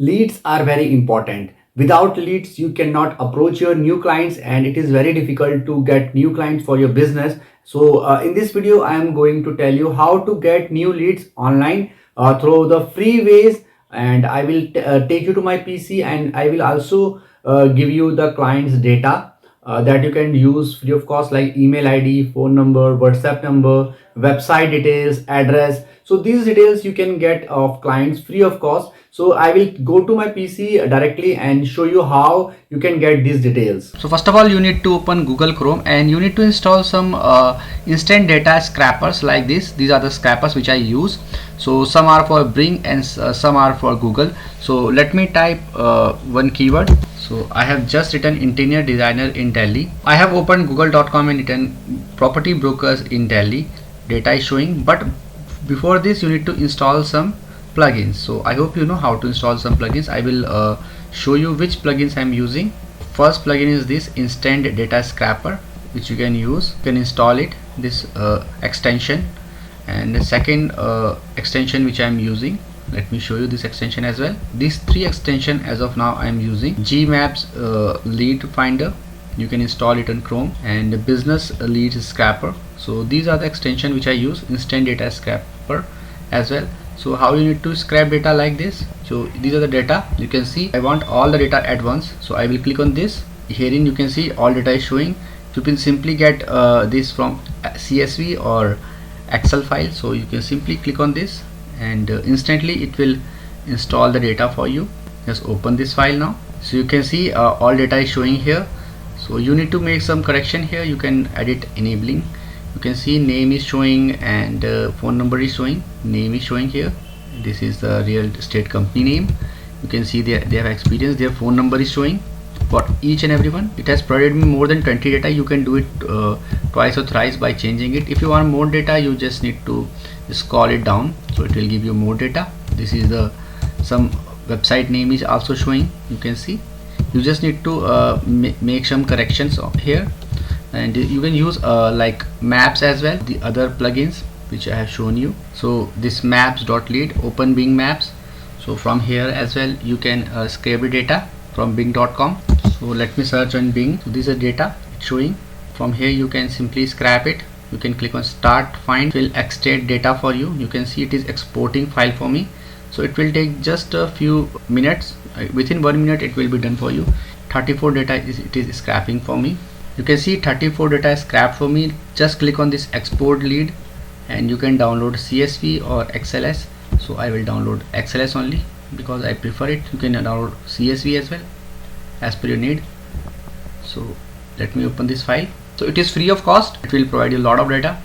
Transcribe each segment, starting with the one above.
Leads are very important. Without leads, you cannot approach your new clients and it is very difficult to get new clients for your business. So in this video, I am going to tell you how to get new leads online through the free ways, and I will take you to my PC, and I will also give you the client's data that you can use free of cost, like email ID, phone number, WhatsApp number, website details, address. So these details you can get of clients free of cost. So I will go to my PC directly and show you how you can get these details. So first of all, you need to open Google Chrome and you need to install some instant data scrapers like this. These are the scrapers which I use. So some are for Bing and some are for Google. So let me type one keyword. So I have just written interior designer in Delhi. I have opened google.com and written property brokers in Delhi. Data is showing, but before this you need to install some plugins. So I hope you know how to install some plugins. I will show you which plugins I'm using. First plugin is this instant data scraper, which you can use. You can install it, this extension. And the second extension which I'm using, let me show you this extension as well. These three extension as of now I'm using. Gmaps lead finder, you can install it on Chrome, and the business lead scraper. So these are the extension which I use. Instant data scraper as well. So how you need to scrap data like this. So these are the data. You can see I want all the data at once, so I will click on this. Herein you can see all data is showing. You can simply get this from CSV or Excel file. So you can simply click on this and instantly it will install the data for you. Just open this file now. So you can see all data is showing here. So you need to make some correction here. You can edit enabling. You can see name is showing and phone number is showing. Name is showing here. This is the real estate company name. You can see they have experience. Their phone number is showing for each and every one. It has provided me more than 20 data. You can do it twice or thrice by changing it. If you want more data, you just need to scroll it down, so it will give you more data. This is the some website name is also showing. You can see you just need to make some corrections here, and you can use like maps as well, the other plugins which I have shown you. So this maps.lead, open Bing Maps. So from here as well you can scrape the data from bing.com. so let me search on Bing. So this is data showing. From here you can simply scrap it. You can click on start find, will extract data for you. You can see it is exporting file for me. So it will take just a few minutes. Within 1 minute it will be done for you. 34 data it is scrapping for me. You can see 34 data is scrapped for me. Just click on this export lead and you can download CSV or XLS. So I will download XLS only because I prefer it. You can download CSV as well as per your need. So let me open this file. So it is free of cost. It will provide you a lot of data.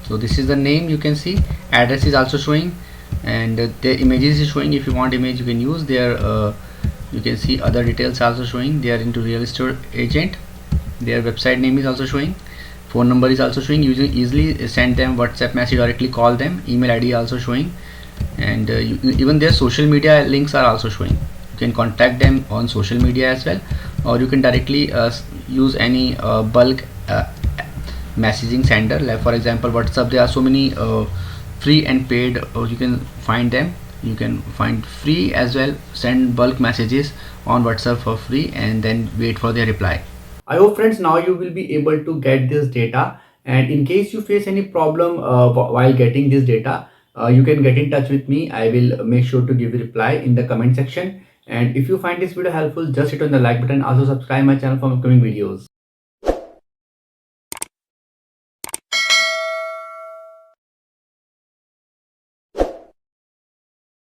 So this is the name. You can see address is also showing, and the images is showing. If you want image, you can use there. You can see other details also showing. They are into real estate agent. Their website name is also showing. Phone number is also showing. You can easily send them WhatsApp message, directly call them. Email ID also showing, and even their social media links are also showing. You can contact them on social media as well, or you can directly use any bulk messaging sender, like for example WhatsApp. There are so many free and paid, you can find them. You can find free as well, send bulk messages on WhatsApp for free and then wait for their reply. I hope friends now you will be able to get this data, and in case you face any problem while getting this data, you can get in touch with me. I will make sure to give a reply in the comment section. And if you find this video helpful, just hit on the like button. Also subscribe my channel for upcoming videos.